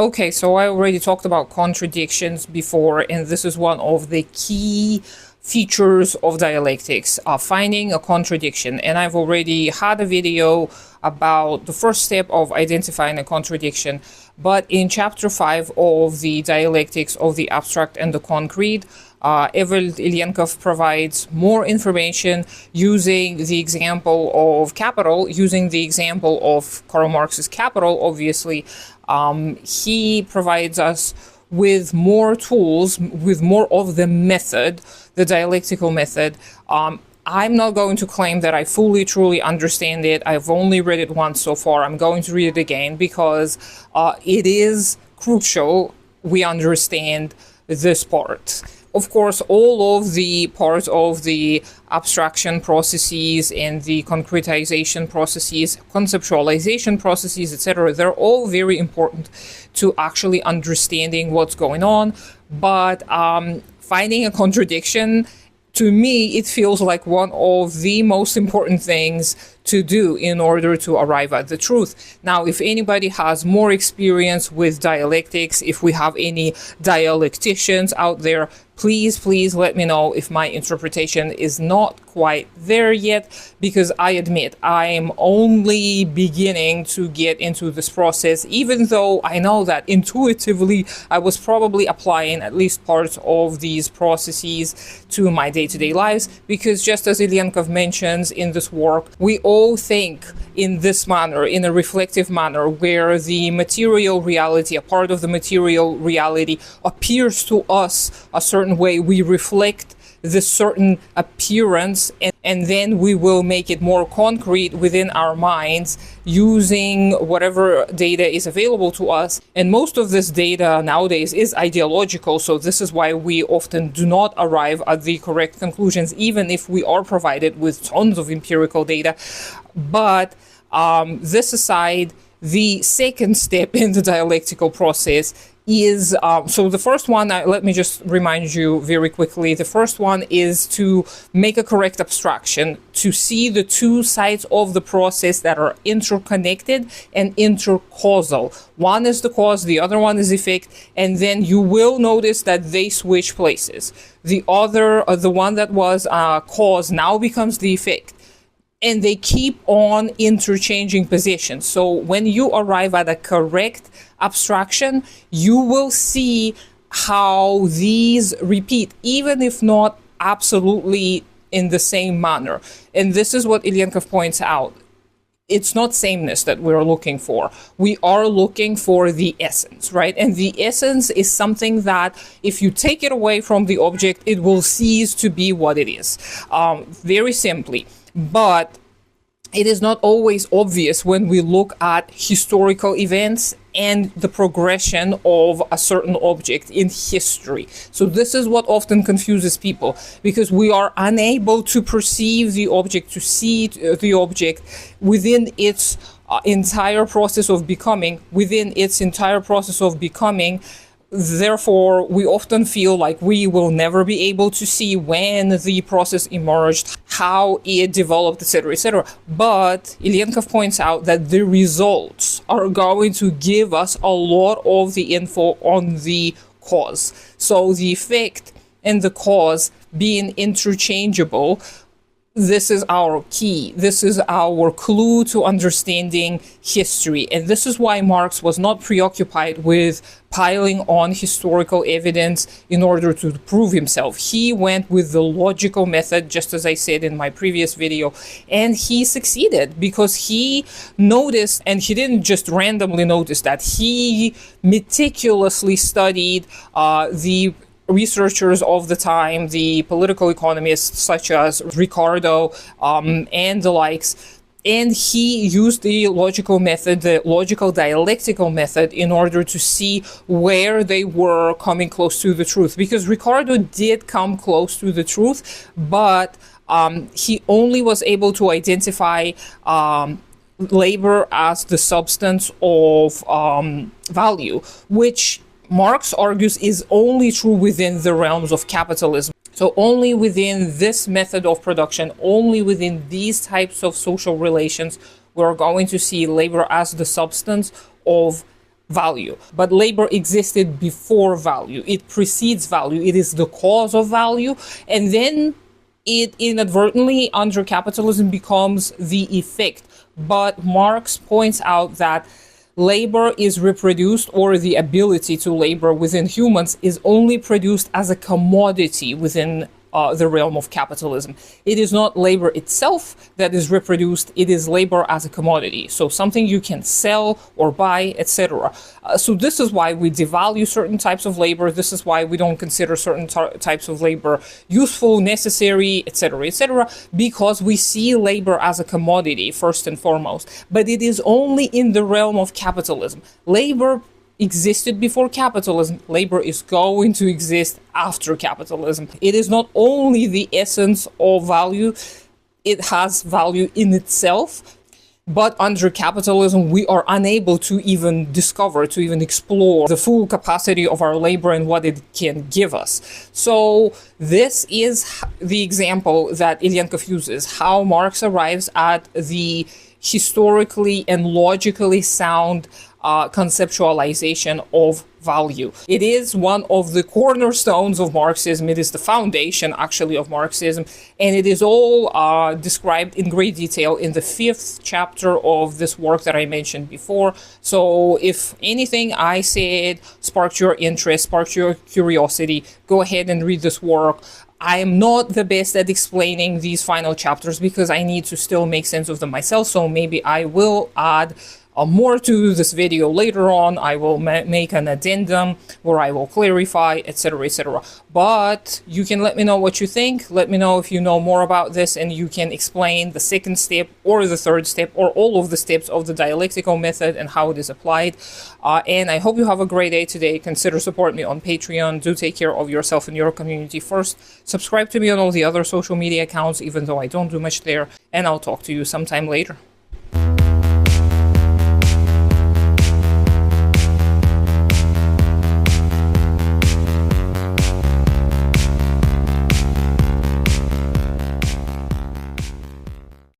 Okay, so I already talked about contradictions before, and this is one of the key features of dialectics, finding a contradiction. And I've already had a video about the first step of identifying a contradiction. But in chapter 5 of the dialectics of the abstract and the concrete, Evald Ilyenkov provides more information using the example of Capital, using the example of Karl Marx's Capital, obviously. He provides us with more tools, with more of the method, the dialectical method. I'm not going to claim that I fully, truly understand it. I've only read it once so far. I'm going to read it again because it is crucial we understand this part. Of course, all of the parts of the abstraction processes and the concretization processes, conceptualization processes, etc., they're all very important to actually understanding what's going on. But finding a contradiction, to me, it feels like one of the most important things to do in order to arrive at the truth. Now, if anybody has more experience with dialectics, if we have any dialecticians out there, please let me know if my interpretation is not quite there yet, because I admit I'm only beginning to get into this process, even though I know that intuitively I was probably applying at least parts of these processes to my day-to-day lives, because just as Ilyenkov mentions in this work, we all think in this manner, in a reflective manner, where the material reality, a part of the material reality appears to us a certain way. We reflect this certain appearance, and then we will make it more concrete within our minds using whatever data is available to us. And most of this data nowadays is ideological, so this is why we often do not arrive at the correct conclusions, even if we are provided with tons of empirical data. But this aside, the second step in the dialectical process is, so the first one, let me just remind you very quickly, the first one is to make a correct abstraction, to see the two sides of the process that are interconnected and intercausal. One is the cause, the other one is effect, and then you will notice that they switch places. The other, the one that was cause now becomes the effect. And they keep on interchanging positions. So when you arrive at a correct abstraction, you will see how these repeat, even if not absolutely in the same manner. And this is what Ilyenkov points out. It's not sameness that we're looking for. We are looking for the essence, right? And the essence is something that if you take it away from the object, it will cease to be what it is, very simply. But it is not always obvious when we look at historical events and the progression of a certain object in history. So this is what often confuses people, because we are unable to perceive the object, to see the object within its entire process of becoming, Therefore, we often feel like we will never be able to see when the process emerged, how it developed, etc., etc. But Ilyenkov points out that the results are going to give us a lot of the info on the cause. So the effect and the cause being interchangeable, this is our key. This is our clue to understanding history. And this is why Marx was not preoccupied with piling on historical evidence in order to prove himself. He went with the logical method, just as I said in my previous video, and he succeeded because he noticed, and he didn't just randomly notice that, he meticulously studied the researchers of the time, the political economists such as Ricardo and the likes, and he used the logical method, the logical dialectical method, in order to see where they were coming close to the truth. Because Ricardo did come close to the truth, but he only was able to identify labor as the substance of value, which Marx argues is only true within the realms of capitalism. So only within this method of production, only within these types of social relations, we're going to see labor as the substance of value. But labor existed before value. It precedes value. It is the cause of value. And then it inadvertently, under capitalism, becomes the effect. But Marx points out that labor is reproduced, or the ability to labor within humans is only produced as a commodity within the realm of capitalism. It is not labor itself that is reproduced, it is labor as a commodity. So something you can sell or buy, etc. So this is why we devalue certain types of labor. This is why we don't consider certain types of labor useful, necessary, etc., etc., because we see labor as a commodity first and foremost. But it is only in the realm of capitalism. Labor existed before capitalism. Labor is going to exist after capitalism. It is not only the essence of value, it has value in itself, but under capitalism we are unable to even discover, to even explore the full capacity of our labor and what it can give us. So this is the example that Ilyenkov uses, how Marx arrives at the historically and logically sound conceptualization of value. It is one of the cornerstones of Marxism. It is the foundation, actually, of Marxism, and it is all described in great detail in the 5th chapter of this work that I mentioned before. So if anything I said sparked your interest, sparked your curiosity, go ahead and read this work. I am not the best at explaining these final chapters because I need to still make sense of them myself, so maybe I will add more to this video later on. I will make an addendum where I will clarify, etc., etc. But you can let me know what you think. Let me know if you know more about this and you can explain the 2nd step or the 3rd step or all of the steps of the dialectical method and how it is applied. And I hope you have a great day today. Consider supporting me on Patreon. Do take care of yourself and your community first. Subscribe to me on all the other social media accounts, even though I don't do much there. And I'll talk to you sometime later.